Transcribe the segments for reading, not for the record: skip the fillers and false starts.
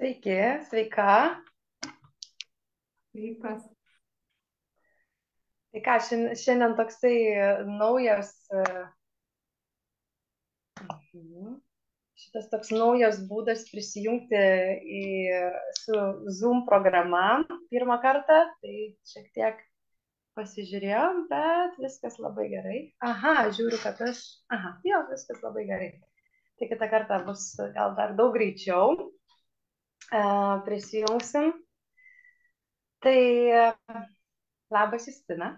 Sveiki, sveika. Sveikas. Tai ką, šiandien toksai naujas, mhm, šitas toks naujas būdas prisijungti su Zoom programa pirmą kartą. Tai šiek tiek pasižiūrėjom, bet viskas labai gerai. Aha, žiūriu, jo, viskas labai gerai. Tai kitą kartą bus gal dar daug greičiau. Prisijungsim. Tai labas, Justina.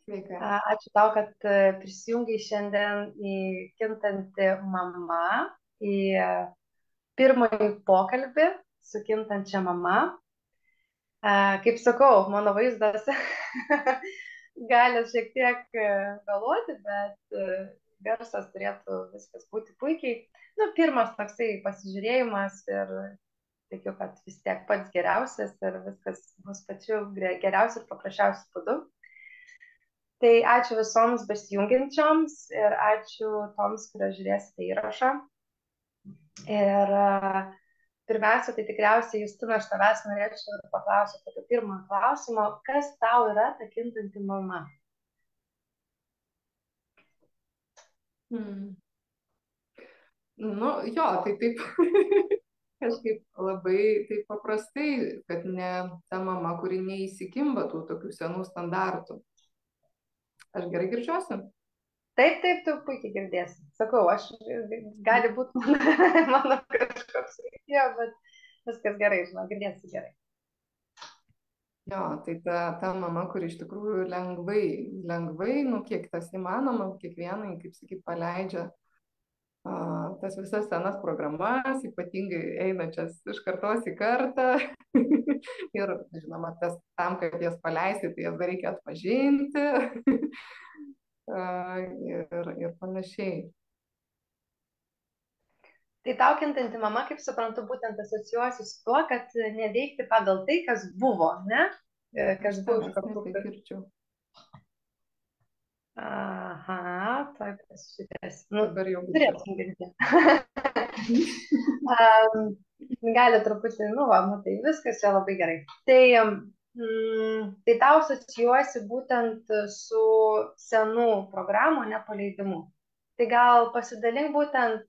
Sveika. Ačiū tau, kad prisijungiai šiandien į Kintanti mama, į pirmąjį pokalbį su kintančia mama. Kaip sakau, mano vaizdas gali šiek tiek vėluoti, bet garsas turėtų viskas būti puikiai. Nu, pirmas toksai pasižiūrėjimas ir tikiu, kad vis tiek pats geriausias ir viskas bus pačiu geriausiu ir paprasčiausiu būdu. Tai ačiū visoms besijungiančioms ir ačiū toms, kurios žiūrėsite įrašą. Ir pirmiausia, tai tikriausiai, Justina, aš tavęs norėčiau paklausyti tokio pirmo klausimo, kas tau yra ta kintanti mama? Nu, jo, tai taip kažkaip labai taip paprastai, kad ne ta mama, kuri neįsikimba tų tokių senų standartų. Aš gerai girdžiuosi? Taip, taip, tu puikiai girdėsi. Sakau, gali būti mano kažkoks reikėjo, bet viskas gerai, žinau, girdėsi gerai. Jo, tai ta mama, kuri iš tikrųjų lengvai, nu kiek tas įmanoma, kiekvienai, kaip sakyt, paleidžia tas visas senas programas, ypatingai einančias iš kartos į kartą. Ir, žinoma, tam, kad jas paleisti, tai jas dar reikia atpažinti ir panašiai. Tai tau kintanti mama, kaip suprantu, būtent asocijuosi su tuo, kad neveikti pagal tai, kas buvo, ne? Kas buvo iš kartų. Girdžiu. Aha, tai pasižiūrės. Nu, Dabar jau turėtum girdėti. Gali truputį, nu, va, matai, viskas čia labai gerai. Tai tau asocijuosi būtent su senų programų nepaleidimu. Tai gal pasidalink būtent,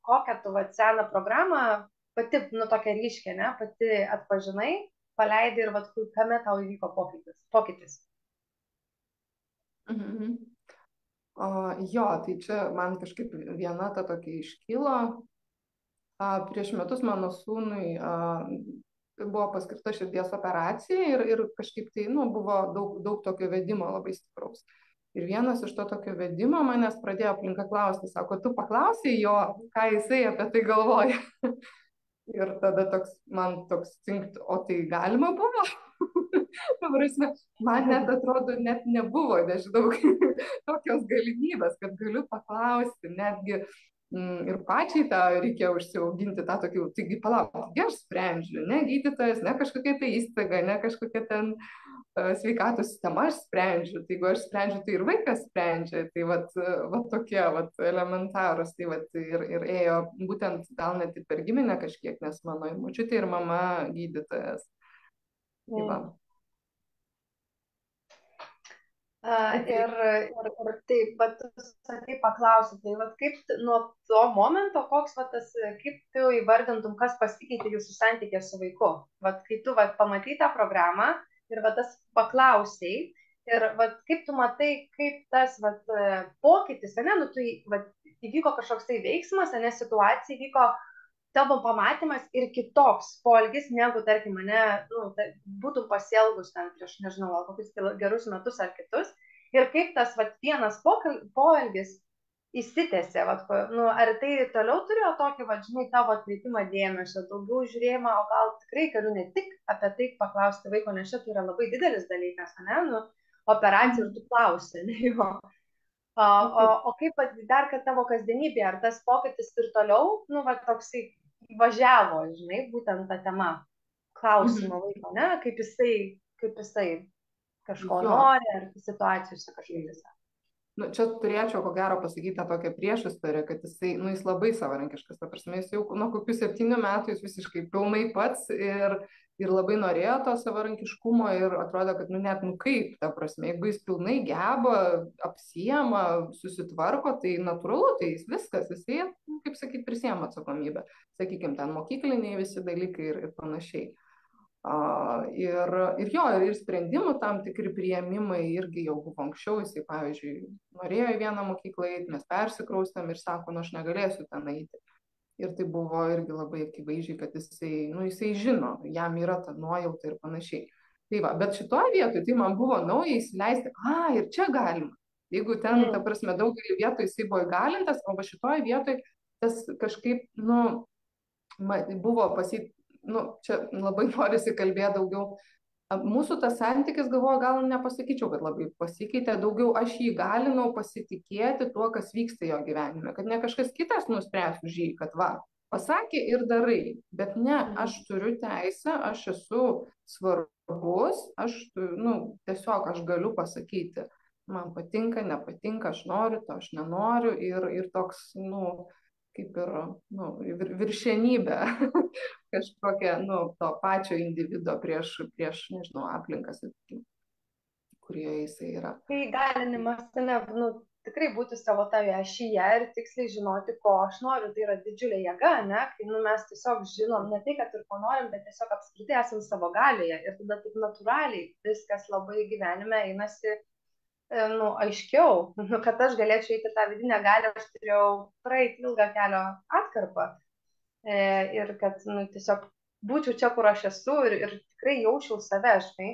kokią tu vat seną programą pati, nu, tokia ryškia, ne, pati atpažinai, paleidai ir vat kame tau įvyko pokytis. Mhm. Jo, tai čia man kažkaip viena ta tokia iškilo. Prieš metus mano sūnui buvo paskirta širdies operacija ir kažkaip tai, nu, buvo daug tokio vedimo labai stipraus. Ir vienas iš to tokio vedimo manęs pradėjo aplinka klausti, sako, tu paklausai jo, ką jisai apie tai galvoja. Ir tada man toks cinkt, o tai galima buvo? Man net atrodo, net nebuvo, nežinau, tokios galimybės, kad galiu paklausti, netgi ir pačiai tą reikėjo užsiauginti tą tokį, taigi palauk, taigi aš sprendžiu, ne gydytojas, ne kažkokia tai įstaiga, ne kažkokia ten sveikatos sistema, aš sprendžiu, tai jeigu aš sprendžiu, tai ir vaikas sprendžia, tai vat tokie vat elementarūs, tai vat ir ėjo būtent gal net ir per giminę kažkiek, nes mano močiutė ir mama gydytojas. Tai va. Ir taip, bet tu sakai, paklausi, tai vat kaip nuo to momento, koks vat tas, kaip tu įvardintum, kas pasikeitė jūsų santykė su vaiku? Vat kai tu vat pamatai tą programą ir vat tas paklausiai, ir vat kaip tu matai, kaip tas vat pokytis, ne, nu tu vat įvyko kažkoks tai veiksmas, ne, situacija įvyko, tavo pamatymas ir kitoks poelgis, negu, tarkim, mane, nu, būtum pasielgus ten prieš, nežinau, gal kokius gerus metus ar kitus. Ir kaip tas vat, vienas poelgis įsitėse, vat, nu, ar tai toliau turėjo tokį, vat, žinai, tavo atkreipimą dėmesio, daugiau žiūrėjimą, o gal tikrai galiu ne tik apie tai paklausti vaiko, nes čia tai yra labai didelis dalykas, ne, nu, operacija ir tu klausi, ne jo. O kaip dar, kad tavo kasdienybė, ar tas pokytis ir toliau, nu, va, toksai važiavo, žinai, būtent ta tema klausimo vaiko, ne, kaip jisai kažko nori, ar situacijose kažkokiose. nu, čia turėčiau ko gero pasakyti tą tokią priešistorę, kad jisai, nu, jis labai savarankiškas, ta prasme, jis jau nuo kokių 7 metų jis visiškai pilnai pats ir labai norėjo to savarankiškumo ir atrodo, kad, nu, net, nu, kaip, ta prasme, jeigu jis pilnai geba, apsiema, susitvarko, tai natūralu, tai jis viskas, jisai, nu, kaip sakyti, prisiema atsakomybę, sakykime, ten mokykliniai visi dalykai ir panašiai. Ir jo, ir sprendimų tam tikri priėmimai irgi jau buvo anksčiau, jisai, pavyzdžiui, norėjo į vieną mokyklą eiti, mes persikraustėm ir sako, nu, aš negalėsiu ten eiti. Ir tai buvo irgi labai akivaizdžiai, kad jisai, nu, jisai žino, jam yra ta nuojauta ir panašiai. Tai va, bet šitoje vietoje tai man buvo nauja įsileisti, ir čia galima. Jeigu ten, ta prasme, daugelį vietų jisai buvo įgalintas, o va šitoje vietoje tas kažkaip, nu, buvo pasit, nu, čia labai norisi kalbėti daugiau. Mūsų tas santykis, galvoju, gal nepasakyčiau, kad labai pasikeitė, daugiau aš jį galinau pasitikėti tuo, kas vyksta jo gyvenime, kad ne kažkas kitas nuspręs už jį, kad va, pasakė ir darai, bet ne, aš turiu teisę, aš esu svarbus, aš, nu, tiesiog aš galiu pasakyti, man patinka, nepatinka, aš noriu, to aš nenoriu ir toks, nu, kaip ir, nu, viršenybė kažkokia, nu, to pačio individo prieš nežinau, aplinkas, kurioje jisai yra. Tai įgalinimas, nu, tikrai būti savo toje ašyje ir tiksliai žinoti, ko aš noriu, tai yra didžiulė jėga, ne? Kai, nu, mes tiesiog žinom, ne tai, kad ir ko norim, bet tiesiog apskritai esam savo galioje ir tada taip natūraliai viskas labai gyvenime einasi, nu, aiškiau, nu, kad aš galėčiau eiti tą vidinę galią, aš turėjau praeiti ilgą kelio atkarpą ir kad, nu, tiesiog būčiau čia, kur aš esu ir tikrai jaučiau save, žinai.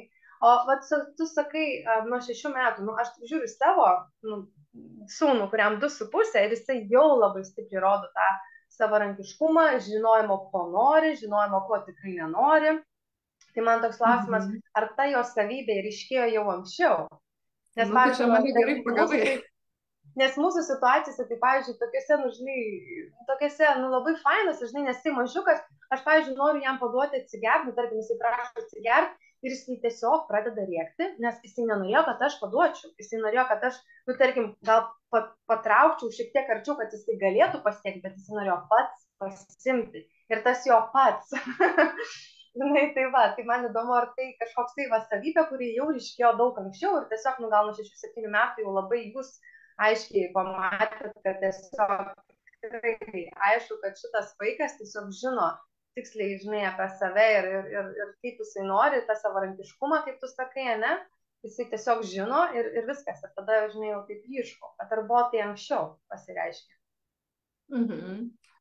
O vat, tu sakai, nuo 6 metų, nu, aš žiūriu savo, nu, sūnų, kuriam 2,5 ir jisai jau labai stipriai rodo tą savarankiškumą, žinojimo, ko nori, žinojimo, ko tikrai nenori. Tai man toks klausimas, ar ta jo savybė ryškėjo jau anksčiau? Nes, nu, tai čia mane gerai pagavai. Nes mūsų situacijose, tai, pavyzdžiui, tokiuose, nu, žinai, tokiuose, nu, labai fainas, žinai, nes tai mažiukas, aš, pavyzdžiui, noriu jam paduoti atsigerti, nu, tarkim, jisai prašo atsigerti ir jisai tiesiog pradeda rėkti, nes jisai nenorėjo, kad aš paduočiau, jisai norėjo, kad aš, nu, tarkim, gal patraukčiau šiek tiek arčiau, kad jisai galėtų pasiekti, bet jisai norėjo pats pasimti ir tas jo pats. Žinai, tai va, tai man įdomu, ar tai kažkoks tai va savybė, kuri jau ryškėjo daug anksčiau ir tiesiog, nu, gal nuo 6-7 metų jau labai jūs aiškiai pamatėt, kad tiesiog tikrai aišku, kad šitas vaikas tiesiog žino tiksliai, žinai, apie save ir kaip jisai nori, tą savarankiškumą, kaip tu sakai, ne? Jisai tiesiog žino ir viskas. Ir tada, žinai, jau taip ryšku. Bet ar buvo tai anksčiau pasireiškia?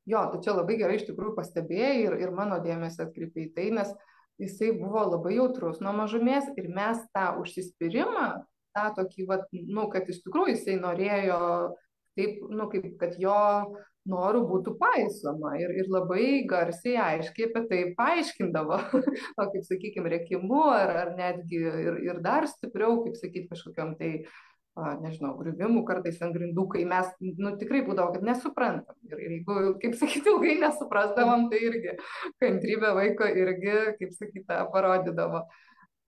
Jo, tai čia labai gerai iš tikrųjų pastebėjai ir mano dėmesį atkreipė į tai, nes jisai buvo labai jautrus nuo mažumės ir mes tą užsispyrimą, tą tokį, vat, nu, kad iš tikrųjų jisai norėjo taip, nu, kaip kad jo norų būtų paisoma ir labai garsiai, aiškiai apie tai paaiškindavo, o kaip, sakykime, rėkimu ar netgi ir dar stipriau, kaip sakyti, kažkokiam tai nežinau, griuvimų kartais ant grindų, kai mes, nu, tikrai būdavo, kad nesuprantam. Ir jeigu, kaip sakyti, ilgai nesuprasdavom, tai irgi kantrybė vaiko irgi, kaip sakyti, parodydavo.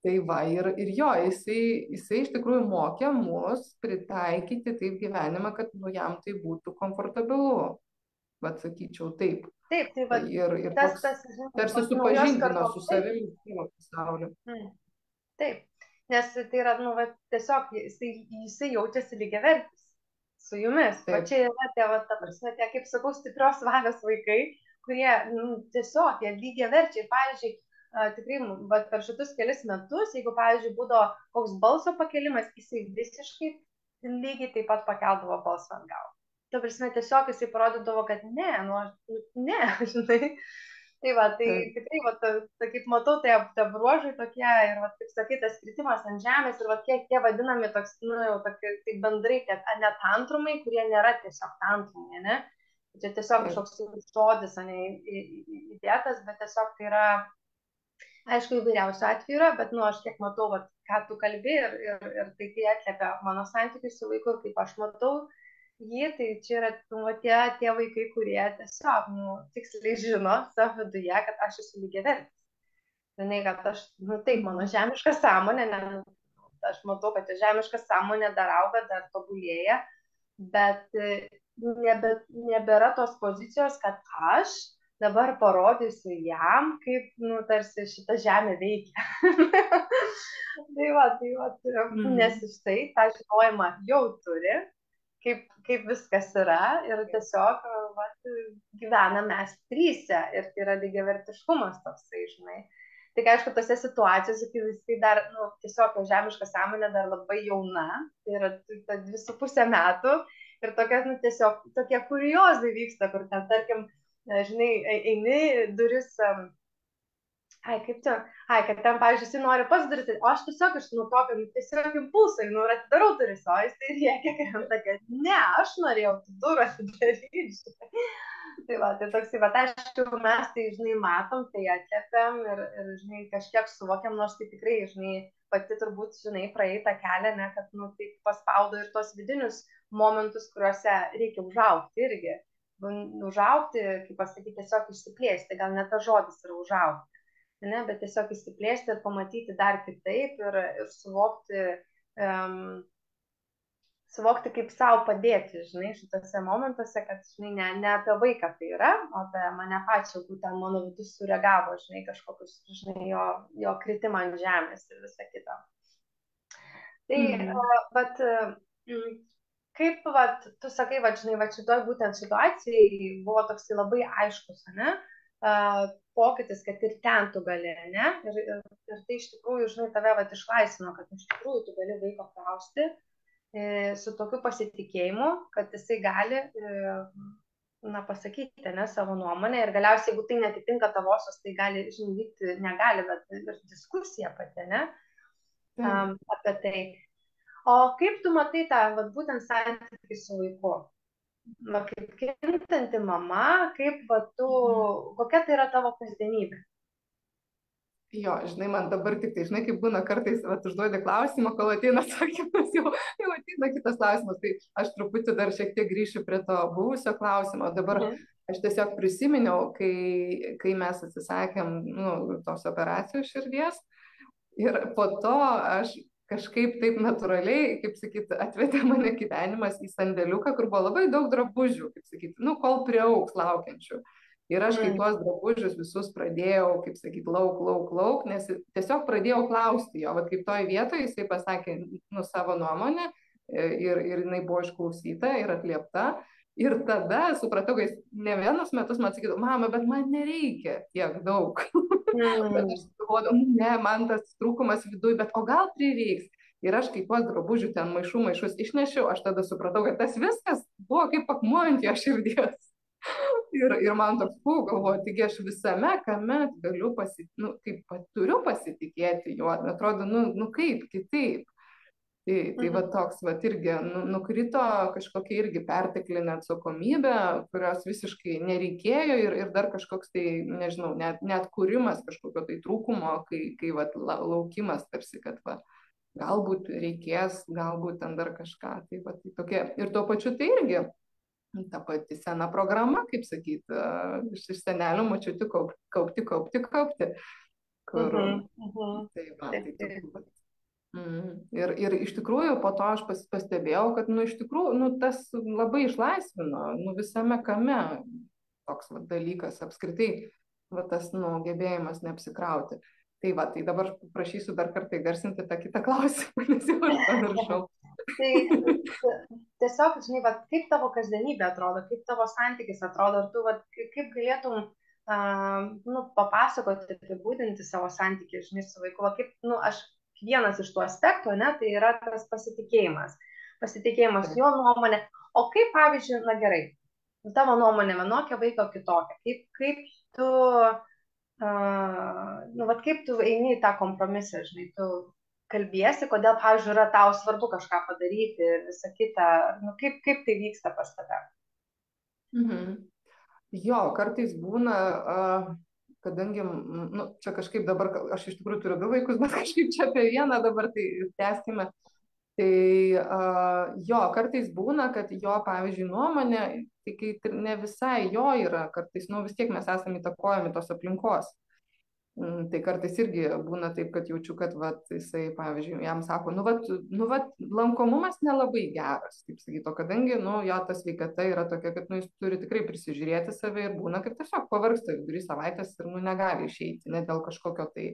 Tai va, ir jo, jisai iš tikrųjų mokė mus pritaikyti taip gyvenimą, kad, nu, jam tai būtų komfortabilu. Bet sakyčiau taip. Taip, tai va. Ir tarsi supažindino su savimi savo pasauliu. Taip. Nes tai yra, nu, va, tiesiog jisai jaučiasi lygiavertis su jumis. Taip. O čia yra tie, va, ta prasme, tie, kaip sakau, stiprios valios vaikai, kurie, nu, tiesiog, jie lygiaverčiai. Pavyzdžiui, tikrai, va, per šitus kelis metus, jeigu, pavyzdžiui, būdavo koks balso pakelimas, jisai visiškai lygiai taip pat pakeldavo balsą atgal. Ta prasme, tiesiog jisai parodydavo, kad ne, nu, ne, žinai. Tai va, tai tikrai, va, kaip matau, tai bruožai tokie ir, va, kaip sakai, tas kritimas ant žemės ir, va, kiek tie vadinami toks, nu, jau tokie, tai bendrai, ne tantrumai, kurie nėra tiesiog tantrumai, ne? Čia tiesiog kažkoks žodis, ne, įdėtas, bet tiesiog tai yra, aišku, įvairiausių atvejų yra, bet, nu, aš kiek matau, va, ką tu kalbi ir tai atliepia mano santykius su vaiku ir kaip aš matau jį, tai čia yra, nu, tie vaikai, kurie tiesiog, nu, tiksliai žino savo viduje, kad aš esu lygiavertis. Žinai, kad aš, nu, taip, mano žemiška sąmonė, ne, aš matau, kad žemiška sąmonė dar auga, dar tobulėja, bet nebėra tos pozicijos, kad aš dabar parodysiu jam, kaip, nu, tarsi šita žemė veikia. tai va, nes štai tą žinojimą jau turi, kaip viskas yra ir tiesiog vat, gyvena mes tryse ir tai yra lygiavertiškumas toksai, žinai. Tik aišku, tose situacijose, kai jisai dar, nu, tiesiog žemiška sąmonė dar labai jauna, tai yra 2,5 metų ir tokia, nu, tiesiog tokie kuriozai vyksta, kur ten, tarkim, žinai, eini duris, kad ten, pavyzdžiui, jisai nori pats daryti, o aš tiesiog iš nu tokio, tiesiog impulsai, nu, ir atidarau duris, o jisai rėkia, krenta, kad ne, aš norėjau tų durų atidaryti. Tai va, tai toksai, va, aišku, mes tai, žinai, matom, tai atliepiam ir, žinai, kažkiek suvokiam, nors tai tikrai, žinai, pati turbūt, žinai, praeitą kelią, ne, kad, nu, tai paspaudo ir tos vidinius momentus, kuriuose reikia užaugti irgi. Užaugti, kaip pasakyti, tiesiog išsiplėsti, gal net tas žodis yra užaugti. Ne, bet tiesiog įsiplėsti ir pamatyti dar kitaip ir suvokti, suvokti, kaip savo padėti, žinai, šitose momentuose, kad, žinai, ne apie vaiką tai yra, o apie mane pačią, būtent mano vidus sureagavo, žinai, kažkokius, žinai, jo kritimą ant žemės ir visą kitą. Tai, bet kaip, vat, tu sakai, vat, žinai, vat šitoj būtent situacijai buvo toksai labai aiškus, ne? Pokytis, kad ir ten tu gali, ne? Ir tai iš tikrųjų, žinai, tave vat išlaisvino, kad iš tikrųjų tu gali vaiko klausti su tokiu pasitikėjimu, kad jisai gali, na, pasakyti, ne, savo nuomonę ir galiausiai, jeigu tai netitinka tavosios, tai gali, žinai, vykti, negali, bet ir diskusija pati, ne? Apie tai. O kaip tu matai tą, vat, būtent santykį su vaiku? Va, kaip kintanti mama, kaip, va, tu, kokia tai yra tavo kasdienybė? Jo, žinai, man dabar tik tai, žinai, kaip būna kartais, va, užduodi klausimą, kol ateina atsakymas, jau ateina kitas klausimas, tai aš truputį dar šiek tiek grįšiu prie to buvusio klausimo, dabar aš tiesiog prisiminiau, kai mes atsisakėm, nu, tos operacijos širdies ir po to aš kažkaip taip natūraliai, kaip sakyt, atvedė mane gyvenimas į sandėliuką, kur buvo labai daug drabužių, kaip sakyt, nu, kol priaugs laukiančių. Ir aš kai tuos drabužius visus pradėjau, kaip sakyt, lauk, nes tiesiog pradėjau klausti jo, vat kaip toj vietoje jisai pasakė, nu, savo nuomonę ir jinai buvo išklausyta ir atliepta. Ir tada supratau, kad jis ne vienus metus man sakydavo, mama, bet man nereikia tiek daug. Bet aš galvodavau, ne, man tas trūkumas viduj, bet o gal prireiks. Ir aš kai tuos drabužių ten maišus išnešiau, aš tada supratau, kad tas viskas buvo kaip akmuo ant jo širdies. Ir man toks, galvoju, taigi aš visame kame galiu turiu pasitikėti juo, atrodo, nu kaip kitaip. Tai va toks, va irgi nukrito kažkokia irgi perteklinė atsakomybė, kurios visiškai nereikėjo ir dar kažkoks tai, nežinau, net kūrimas kažkokio tai trūkumo, kai va laukimas tarsi, kad va, galbūt reikės, galbūt ten dar kažką. Tai va tai tokia. Ir tuo pačiu tai irgi ta pati sena programa, kaip sakyti, iš senelių mačiuti kaupti. Kur, tai va, tai tokiu. Ir iš tikrųjų po to aš pastebėjau, kad, nu, iš tikrųjų, nu, tas labai išlaisvino, nu, visame kame toks va, dalykas apskritai, va, tas, nu, gebėjimas neapsikrauti. Tai va, tai dabar prašysiu dar kartą įgarsinti tą kitą klausimą, nes jau aš pamiršau. Tai tiesiog, žinai, va, kaip tavo kasdienybė atrodo, kaip tavo santykis atrodo, ar tu, va, kaip galėtum papasakoti, apibūdinti savo santykį, žinai, su vaiku, va, kaip, nu, aš vienas iš tų aspektų, ne, tai yra tas pasitikėjimas. Pasitikėjimas jo nuomonė. O kaip, pavyzdžiui, na gerai, tavo nuomonė vienokia, vaiko kitokia. Kaip tu, nu, vat kaip tu eini į tą kompromisą, žinai, tu kalbiesi, kodėl, pavyzdžiui, yra tau svarbu kažką padaryti ir visą kitą. Nu, kaip tai vyksta pas tave? Jo, kartais būna... kadangi, nu, čia kažkaip dabar, aš iš tikrųjų turiu 2 vaikus, bet kažkaip čia apie vieną dabar, tai tęskime. Tai jo, kartais būna, kad jo, pavyzdžiui, nuomonė, tai kai ne visai jo yra, kartais, nu, vis tiek mes esame įtakojami tos aplinkos. Tai kartais irgi būna taip, kad jaučiu, kad vat, jisai, pavyzdžiui, jam sako, nu vat, lankomumas nelabai geras, kaip sakyti, o kadangi, nu, jo ta sveikata yra tokia, kad, nu, jis turi tikrai prisižiūrėti save ir būna, kad tiesiog pavargsta vidury savaitės ir, nu, negali išeiti, ne dėl kažkokio tai,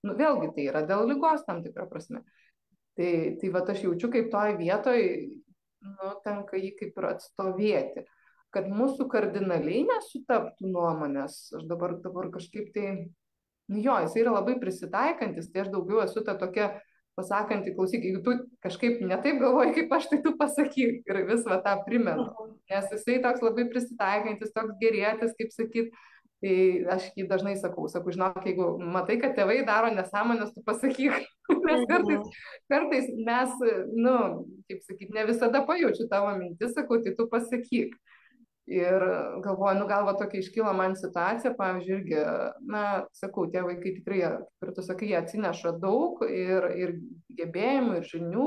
nu, vėlgi tai yra dėl ligos tam tikrą prasme. Tai vat aš jaučiu, kaip toj vietoj, nu, tenka jį kaip ir atstovėti, kad mūsų kardinaliai nesutaptų nuomonės, aš dabar kažkaip tai, nu jo, jis yra labai prisitaikantis, tai aš daugiau esu ta tokia pasakanti, klausyk, jeigu tu kažkaip netaip galvoji kaip aš, tai tu pasakyk ir vis va tą primenu. Nes jisai toks labai prisitaikantis, toks gerėtis, kaip sakyt, tai aš jį dažnai sakau, žinok, jeigu matai, kad tėvai daro nesąmonės, tu pasakyk. Nes kartais mes, nu, kaip sakyt, ne visada pajaučiu tavo mintis, sakau, tai tu pasakyk. Ir galvoju, nu gal va tokia iškyla man situacija, pavyzdžiui, irgi, na, sakau, tie vaikai tikrai, kaip ir tu sakai, jie atsineša daug ir gebėjimų, ir žinių,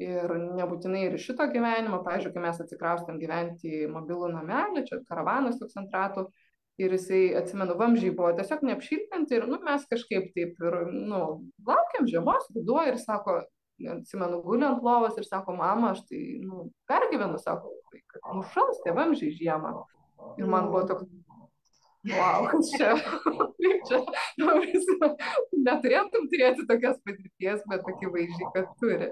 ir nebūtinai ir šito gyvenimo. Pavyzdžiui, kai mes atsikraustėm gyventi į mobilų namelį, čia karavanas toks ant ratų, ir jisai, atsimenu, vamzdžiai buvo tiesiog neapšiltinti ir, nu, mes kažkaip taip ir, nu, laukiam žiemos, ruduo ir sako, atsimenu, guli ant lovos ir sako, mama, aš tai, nu, pergyvenu, sako, kad nušals tie vamzdžiai žiemą. Ir man buvo toks, wow, kas čia, neturėtum turėti tokias patirties, bet akivaizdžiai, kad turi.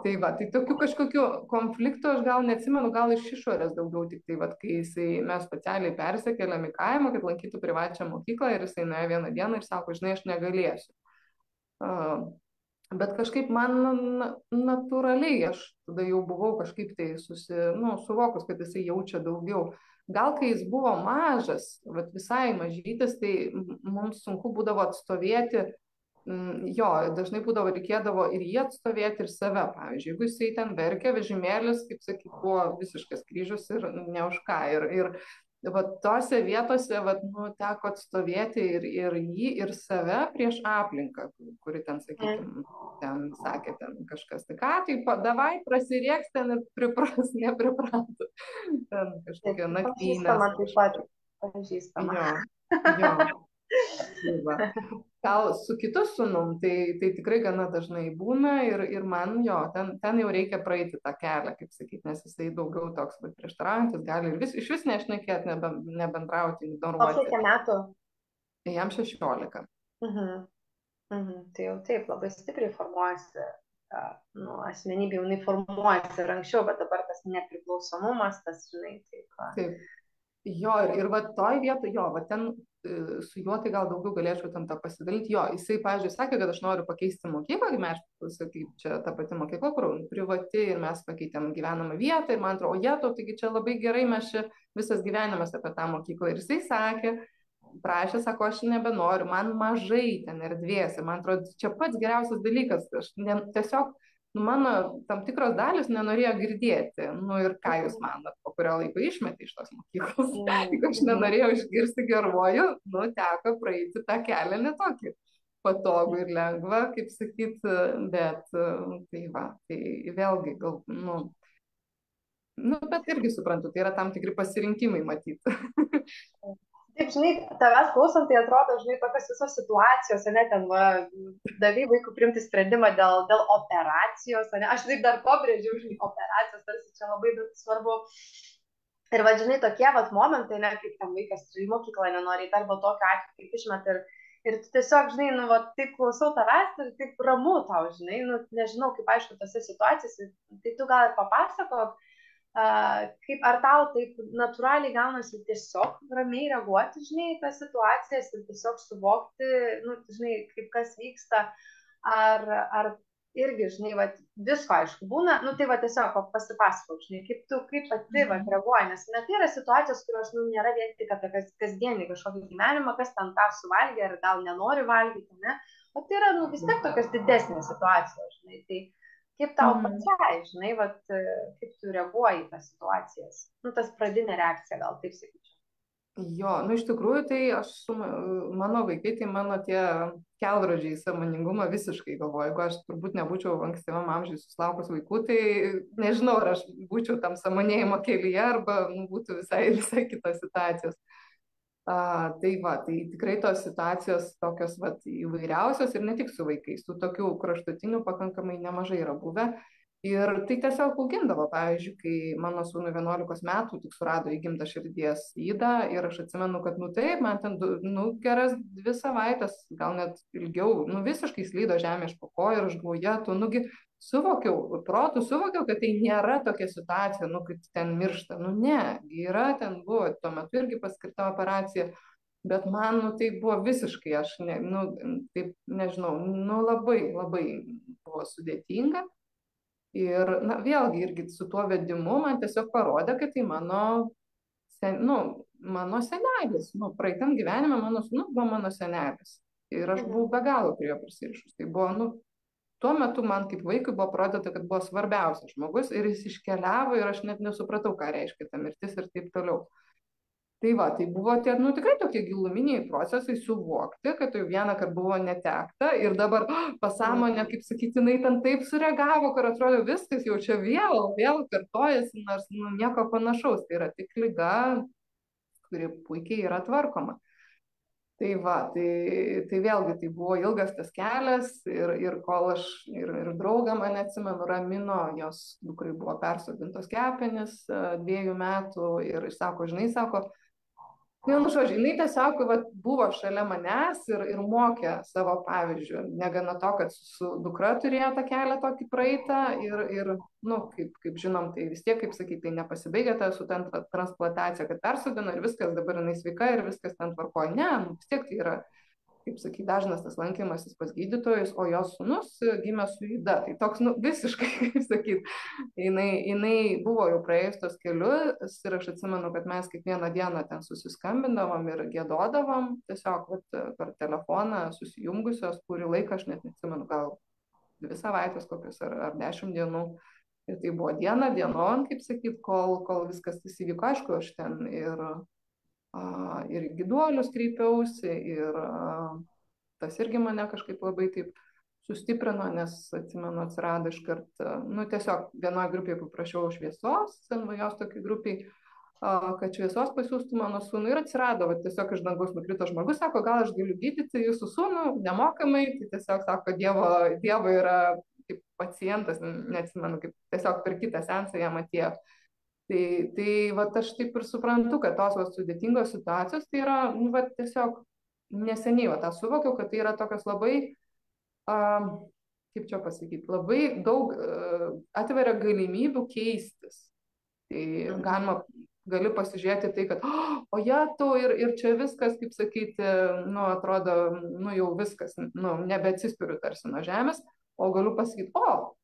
Tai va, tai tokių kažkokių konfliktų aš gal neatsimenu, gal iš išorės daugiau, tik tai va, kai mes specialiai persikėlėm į kaimą, kad lankytų privačią mokyklą ir jisai nuėjo vieną dieną ir sako, žinai, aš negalėsiu. Bet kažkaip man natūraliai, aš tada jau buvau kažkaip tai suvokus, kad jisai jaučia daugiau. Gal kai jis buvo mažas, vat visai mažytis, tai mums sunku būdavo atstovėti, jo, dažnai reikėdavo ir jį atstovėti, ir save, pavyzdžiui, jeigu jisai ten verkia, vežimėlis, kaip sakyt, buvo visiškas kryžius ir ne už ką. Ir vat tose vietose, vat, nu, teko atstovėti ir jį, ir save prieš aplinką, kuri ten, sakykime, ten sakė ten kažkas, tai ką, tai davai prasirieks ten ir pripras, nepriprantu. Ten kažkokia nakvynė. Pažįstama taip pat, pažįstama. Jo. Gal su kitu sūnum, tai tikrai gana dažnai būna ir man jo, ten jau reikia praeiti tą kelią, kaip sakyti, nes jisai daugiau toks prieštaraujantis, gali ir iš vis nešnekėti, nebendrauti, ignoruoti. O kiek metų? Jam 16. Tai jau taip, labai stipriai formuojasi, nu, asmenybė jaunai formuojasi ir anksčiau, bet dabar tas nepriklausomumas, tas, žinai, taip. Taip. Jo, ir va toj vietoj, jo, va ten su juo tai gal daugiau galėčiau ten tą pasidalinti. Jo, jisai, pavyzdžiui, sakė, kad aš noriu pakeisti mokyklą, mes, kaip čia ta pati mokykla, kur privati, ir mes pakeitėm gyvenamą vietą, ir man atrodo, jeto, taigi čia labai gerai, mes čia visas gyvenimas apie tą mokyklą. Ir jisai sakė, prašė, sako, aš nebenoriu, man mažai ten erdvės, ir man atrodo, čia pats geriausias dalykas, aš tiesiog, nu, mano tam tikros dalis nenorėjo girdėti, nu ir ką jūs manot, po kurio laiko išmetė iš tos mokyklos, jeigu aš nenorėjau išgirsti geruoju, nu, teko praeiti tą kelią netokį patogų ir lengvą, kaip sakyt, bet tai va, tai vėlgi gal, nu, bet irgi suprantu, tai yra tam tikri pasirinkimai matyti. Taip, žinai, tavęs klausant, tai atrodo, žinai, tokios visos situacijos, ne, ten, davai vaikų priimti sprendimą dėl operacijos, ne, aš taip dar pabrėžiau, žinai, operacijos, tarsi čia labai svarbu. Ir, va, žinai, tokie, va, momentai, ne, kaip tam vaikas į mokyklą nenori, arba tokio atveju, kaip išmet, ir tu tiesiog, žinai, nu, va, taip klausau tavęs ir taip ramu tau, žinai, nu, nežinau, kaip aišku, tose situacijose, tai tu gal ir papasakok, kaip ar tau taip natūraliai gaunasi tiesiog ramiai reaguoti, žinai, į tas situacijas ir tiesiog suvokti, nu, žinai, kaip kas vyksta, ar irgi, žinai, va, visko aišku būna, nu, tai va, tiesiog pasipasakok, žinai, kaip pati, va, reaguoji, nes net yra situacijos, kurios, nu, nėra vien tik apie kasdienį kažkokį gyvenimą, kas ten ką suvalgė, ar gal nenori valgyti, ne, o tai yra, nu, vis tiek tokios didesnės situacijos, žinai, tai kaip tau pačiai, žinai, vat, kaip tu reaguoji į tas situacijas? Nu, tas pradinė reakcija, gal taip sakyčiau. Jo, nu iš tikrųjų, tai mano vaikai, tai mano tie kelrodžiai sąmoningumą visiškai galvoju. Jeigu aš turbūt nebūčiau ankstyvam amžiui susilaukus vaikų, tai nežinau, ar aš būčiau tam sąmonėjimo kelyje, arba būtų visai kitos situacijos. Tai va, tai tikrai tos situacijos tokios vat, įvairiausios ir ne tik su vaikais, tų tokių kraštutinių pakankamai nemažai yra buvę. Ir tai tiesiog augindavo, pavyzdžiui, kai mano sūnui 11 metų tik surado įgimtą širdies ydą ir aš atsimenu, kad, nu taip, man ten, geras 2 savaitės, gal net ilgiau, visiškai slydo žemė iš po kojų ir aš galvoju, tu, suvokiau, protų suvokiau, kad tai nėra tokia situacija, kad ten miršta, ne, yra, ten buvo, tuo metu irgi paskirta operacija, bet man, tai buvo visiškai, aš, taip, nežinau, labai, labai buvo sudėtinga. Ir, vėlgi, irgi su tuo vedimu man tiesiog parodė, kad tai mano senelis, praeitam gyvenime mano sūnus buvo mano senelis. Ir aš buvau be galo prie jo prisirišus. Tai buvo, tuo metu man kaip vaikui buvo parodyta, kad buvo svarbiausias žmogus ir jis iškeliavo ir aš net nesupratau, ką reiškia ta mirtis ir taip toliau. Tai va, tai buvo tie, tikrai tokie giluminiai procesai suvokti, kad jau vieną kartą buvo netekta ir dabar pasąmonė, kaip sakyti, jinai ten taip sureagavo, kad atrodo viskas jau čia vėl kartojasi, nors nieko panašaus. Tai yra tik liga, kuri puikiai yra tvarkoma. Tai va, tai vėlgi tai buvo ilgas tas kelias ir kol aš ir draugą mane atsimenu ramino, jos dukrai buvo persodintos kepenys 2 metų ir sako, žinai, sako, vienu žodžiu, jinai tiesiog buvo šalia manęs ir mokė savo pavyzdžių. Negana to, kad su dukra turėjo tą kelią tokį praeitą ir kaip žinom, tai vis tiek, kaip sakyti, tai nepasibaigė ta su ten transplantacija, kad persodino ir viskas, dabar jinai sveika ir viskas ten tvarkoja. Ne, vis tiek tai yra, kaip sakyti, dažnas tas lankymasis pas gydytojus, o jos sūnus gimė su yda. Tai toks, visiškai, kaip sakyti, jinai buvo jau praėjus tos kelius ir aš atsimenu, kad mes kiekvieną dieną ten susiskambindavom ir gėdodavom, tiesiog per telefoną susijungusios, kurį laiką, aš net neatsimenu, gal 2 savaitės kokios ar 10 dienų. Ir tai buvo diena dienon, kaip sakyti, kol viskas tas įvyko, aišku, aš ten ir gyduolius kreipiausi ir tas irgi mane kažkaip labai taip sustiprino, nes atsimenu atsirado iškart, tiesiog vienoje grupėje paprašiau šviesos, NVJos tokiai grupiai, kad šviesos pasiūstų mano sūnų ir atsirado, tiesiog iš dangaus nukrito žmogus, sako, gal aš galiu gydyti jūsų sūnų nemokamai, tai tiesiog sako, Dievo yra kaip pacientas, neatsimenu, kaip tiesiog per kitą seansą jam atėjo. Tai aš taip ir suprantu, kad tos sudėtingos situacijos, tai yra, tiesiog neseniai tą suvokiau, kad tai yra tokios labai, kaip čia pasakyti, labai daug atveria galimybių keistis. Tai gali pasižiūrėti tai, kad, ir čia viskas, kaip sakyti, atrodo, jau viskas, nebeatsispiriu tarsi nuo žemės, o galiu pasakyti,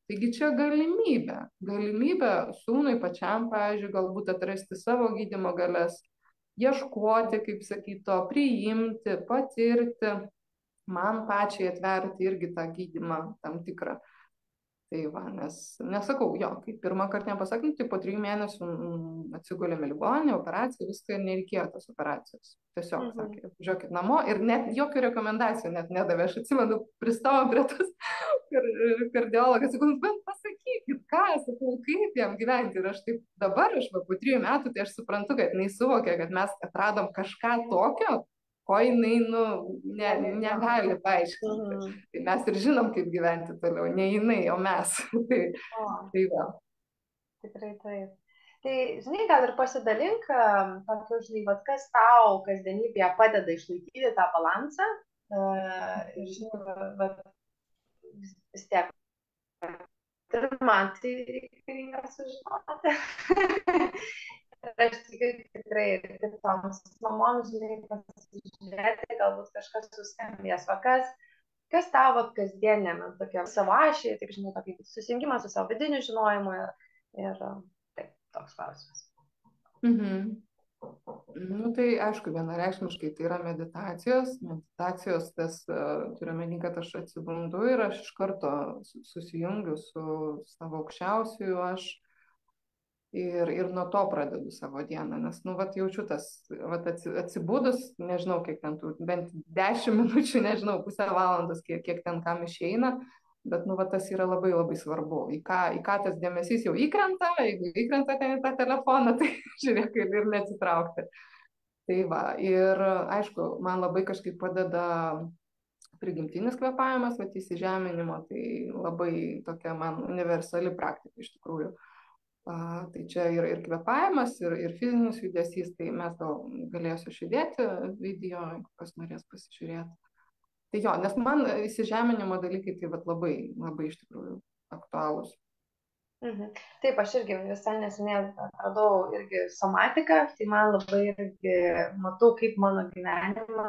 taigi čia galimybė sūnui pačiam, pavyzdžiui, galbūt atrasti savo gydymo galias, ieškoti, kaip sakyti, priimti, patirti, man pačiai atverti irgi tą gydymą tam tikrą. Tai va, nes nesakau, kai pirmą kartą nepasakym, tai po 3 mėnesių atsigulėm į ligoninę, operaciją, viską ir nereikėjo tos operacijos. Tiesiog sakė, žiūrėkit namo ir net jokių rekomendacijų net nedavė. Aš atsimenu, pristavom prie tos kardiologas, sakau, bent pasakykit, sakau, kaip jam gyventi. Ir aš taip dabar, po 3 metų, tai aš suprantu, kad jinai suvokė, kad mes atradom kažką tokio, ko jinai, negali paaiškinti. Tai mes ir žinom, kaip gyventi toliau, ne jinai, o mes. Tai va. Tikrai taip. Tai, žinai, gal ir pasidalink, tokiu, žinai, kas tau kasdienybėje padeda išlaikyti tą balansą. Ir, žinai, vis tiek. Ir man tai reikalinga sužinoti. Aš tikrai ir kitoms mamoms, žinai, pasižiūrėti, galbūt kažkas suskambės. O kas tavo kasdienėme tokia savo ašyje, taip, žinai, tokį susijungimas su savo vidiniu žinojimu ir taip, toks klausimas. Tai aišku, vienareikšmiškai tai yra meditacijos, tas turiu omeny, kad aš atsibundu ir aš iš karto susijungiu su savo aukščiausiuoju aš. Ir nuo to pradedu savo dieną, nes, jaučiu tas, atsibudus, nežinau, kiek ten tų, bent 10 minučių, nežinau, pusę valandos, kiek ten kam išeina, bet, tas yra labai labai svarbu. Į ką tas dėmesys jau įkrenta, jeigu įkrenta ten į tą telefoną, tai žiūrėk ir neatsitraukti. Tai va, ir aišku, man labai kažkaip padeda prigimtinis kvėpavimas, vat įsižeminimo, tai labai tokia man universali praktika iš tikrųjų. Tai čia ir kvėpavimas, ir fizinis judesys, tai mes gal galėsiu aš įdėti video, jeigu kas norės pasižiūrėti. Tai jo, nes man įsižeminimo dalykai tai vat labai, labai iš tikrųjų aktualūs. Taip, aš irgi visai neseniai atradau irgi somatiką, tai man labai irgi matau, kaip mano gyvenimą,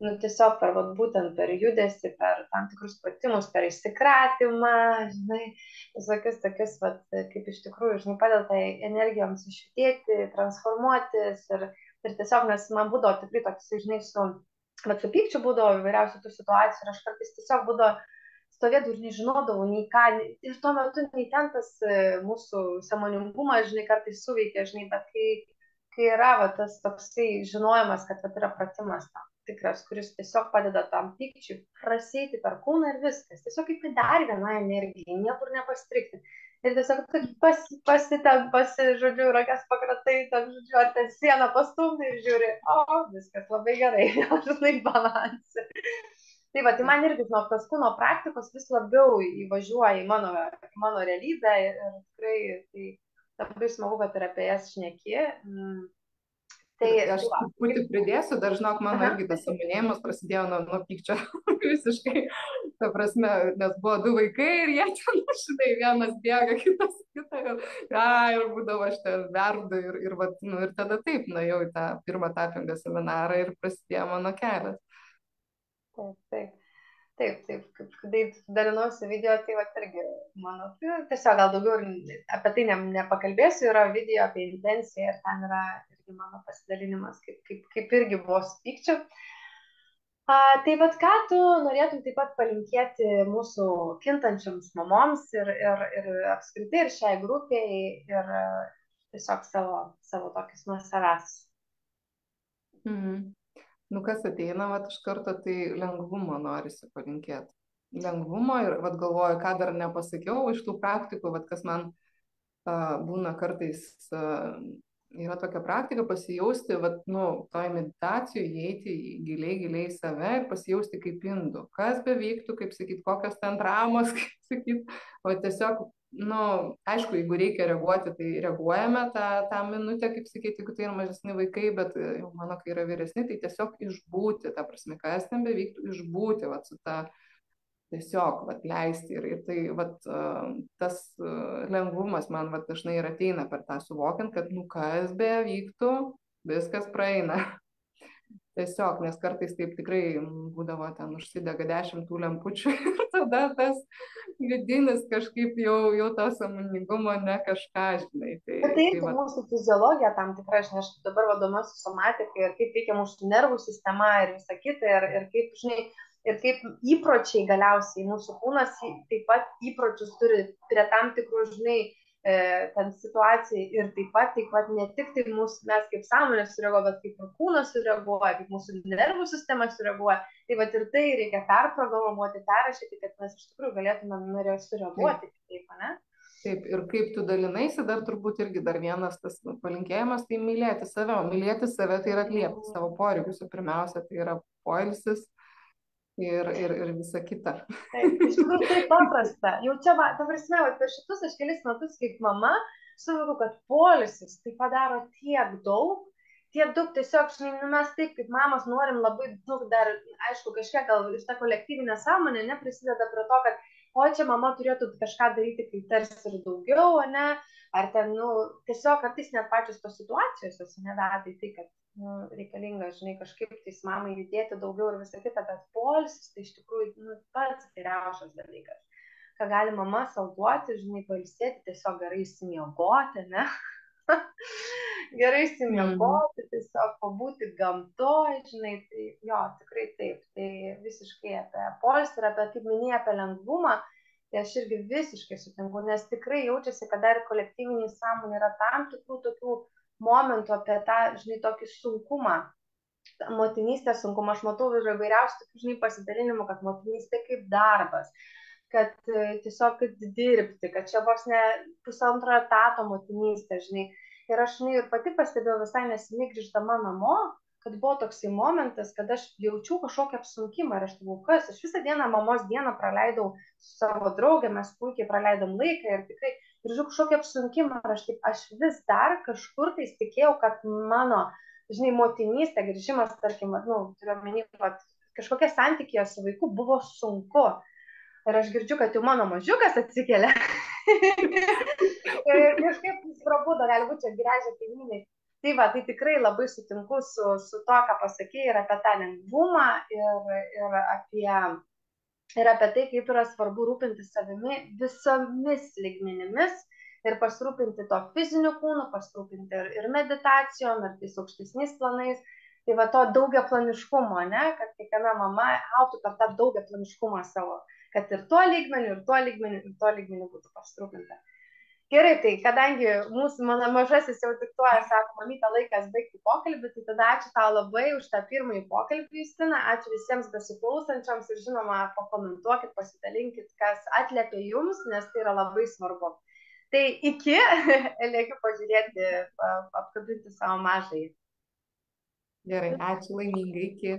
nu tiesiog per, vat, būtent per judesį, per tam tikrus pratimus, per išsikratymą, žinai, visokius tokius, vat, kaip iš tikrųjų, žinai, padeda tai energijoms išjudėti, transformuotis ir tiesiog, nes man būdavo tikrai toks, žinai, su pykčiu būdavo įvairiausių tų situacijų ir aš kartais tiesiog būdavo stovėdavau ir nežinodavau nei ką, ir tuo metu nei ten tas mūsų sąmoningumas, žinai, kartais suveikia, žinai, bet kai yra va, tas toksai žinojimas, kad va, yra pratimas tam tikras, kuris tiesiog padeda tam pykčiui prasėti per kūną ir viskas, tiesiog kaip dar viena energija, niekur nepastrikti. Ir tiesiog žodžiu, rakas pakratai, žodžiu, ar ten sieną pastumdai ir žiūri, o, viskas labai gerai, žinai, balansė. Tai va, tai man irgi, žinok, tas kūno praktikos vis labiau įvažiuoja į mano realybę ir tikrai tai labai smagu, kad ir apie jas šneki. Aš truputį pridėsiu, dar žinok, mano irgi tas sąmonėjimas prasidėjo nuo pykčio visiškai, ta prasme, nes buvo 2 vaikai ir jie ten, žinai, vienas bėga, kitas kitą, ir būdavo aš ten verdu ir tada taip, nuėjau į tą pirmą tapingą seminarą ir prasidėjo mano kelias. Taip, kaip dalinuosi video, tai va irgi mano, tiesiog gal daugiau apie tai nepakalbėsiu, yra video apie intenciją ir ten yra irgi mano pasidalinimas, kaip irgi buvo su pykčiu. Tai vat ką tu norėtum taip pat palinkėti mūsų kintančioms mamoms ir apskritai ir šiai grupiai ir tiesiog savo tokius nuo savęs. Nu, kas ateina, vat iš karto, tai lengvumo norisi palinkėti. Lengvumo ir vat galvoju, ką dar nepasakiau iš tų praktikų, vat kas man būna kartais, yra tokia praktika pasijausti, vat, nu, toj meditacijų įeiti giliai į save ir pasijausti kaip indu. Kas bevyktų, kaip sakyt, kokios ten dramos, kaip sakyt, o tiesiog, nu, aišku, jeigu reikia reaguoti, tai reaguojame tą minutę, kaip sakyti, jeigu tai yra mažesni vaikai, bet jau mano, kai yra vyresni, tai tiesiog išbūti, ta prasme, kas ten bevyktų, išbūti, vat, su ta, tiesiog, vat, leisti ir tai, vat, tas lengvumas man, vat, dažnai ir ateina per tą suvokiant, kad, nu, kas bevyktų, viskas praeina. Tiesiog, nes kartais taip tikrai būdavo ten užsidega 10 tų lempučių ir tada tas vidinis kažkaip jau to sąmoningumo ne kažką, žinai. Tai mūsų fiziologija tam tikra, aš dabar vadomuosi somatikai ir kaip veikia mūsų nervų sistema ir visa kita ir kaip, žinai, ir kaip įpročiai galiausiai mūsų kūnas taip pat įpročius turi prie tam tikrų, žinai, ten situacijai ir taip pat ne tik tai mes kaip sąmonė sureaguoja, bet kaip ir kūnas sureaguoja, kaip mūsų nervų sistema sureaguoja. Tai vat ir tai reikia perprogramuoti, perrašyti, kad mes iš tikrųjų galėtume sureaguoti taip, ne? Taip, ir kaip tu dalinaisi, dar turbūt irgi dar vienas tas palinkėjimas, tai mylėti save. O mylėti save tai yra atliepti savo poreikius, o pirmiausia tai yra poilsis ir visa kita. Taip, iš tikrųjų tai paprasta. Jau čia, ta prasme, per šitus aš kelis metus kaip mama suvokiau, kad poilsis tai padaro tiek daug tiesiog, žinai, mes taip kaip mamos norim labai daug dar, aišku, kažkiek gal iš ta kolektyvinė sąmonė neprisideda prie to, kad o čia mama turėtų kažką daryti, kai tarsi ir daugiau, o ne, ar ten, nu, tiesiog kartais net pačios tos situacijos neveda į tai, kad reikalinga, žinai, kažkaip tais mamai judėti daugiau ir visą kitą, bet poilsis tai iš tikrųjų pats geriausias dalykas. Ką gali mama sau duoti, žinai, pailsėti, tiesiog gerai įsimiegoti, ne? Gerai įsimiegoti, tiesiog pabūti gamtoj, žinai, tai jo, tikrai taip, tai visiškai apie poilsį ir apie, kaip minėjai, apie lengvumą, tai aš irgi visiškai sutinku, nes tikrai jaučiasi, kad dar kolektyviniai sąmonė yra tam tikrų tokių momentų apie tą, žinai, tokį sunkumą, motinystės sunkumą. Aš matau įvairiausių tokių, žinai, pasidalinimų, kad motinystė kaip darbas, kad tiesiog dirbti, kad čia vos ne 1,5 etato motinystė, žinai. Ir aš ir pati pastebėjau visai neseniai grįždama namo, kad buvo toksai momentas, kad aš jaučiau kažkokį apsunkimą ir aš buvau, kas, aš visą dieną mamos dieną praleidau su savo draugė, mes puikiai praleidom laiką ir tikrai grįžau kažkokį apsunkimą ir aš vis dar kažkur tais tikėjau, kad mano, žinai, motinystė, grįžimas, tarkim, turiu omeny, kažkokie santykiai su vaiku buvo sunku. Ir aš girdžiu, kad jau mano mažiukas atsikelia. Ir kažkaip jis prabudo, gali būti čia gręžia kaimynai. Tai va, tai tikrai labai sutinku su to, ką pasakėjai, ir apie tą lengvumą, ir apie tai, kaip yra svarbu rūpintis savimi visomis lygmenimis ir pasirūpinti to fiziniu kūnu, pasirūpinti ir meditacijom, ir tais aukštesniais planais. Tai va to daugiaplaniškumo, ne, kad kiekviena mama autų per tą daugiaplaniškumą savo, kad ir tuo lygmeniu, ir tuo lygmeniu, ir tuo lygmeniu būtų pasirūpinta. Gerai, tai kadangi mano mažasis jau diktuoja, sako, mamytė, laikas baigti pokalbį, tai tada ačiū tau labai už tą pirmąjį pokalbį, Justina, ačiū visiems besiklausančiams ir žinoma, pakomentuokit, pasidalinkit, kas atliepia jums, nes tai yra labai svarbu. Tai iki, liekiu pažiūrėti, apkabinti savo mažąjį. Gerai, ačiū, laimingai, iki.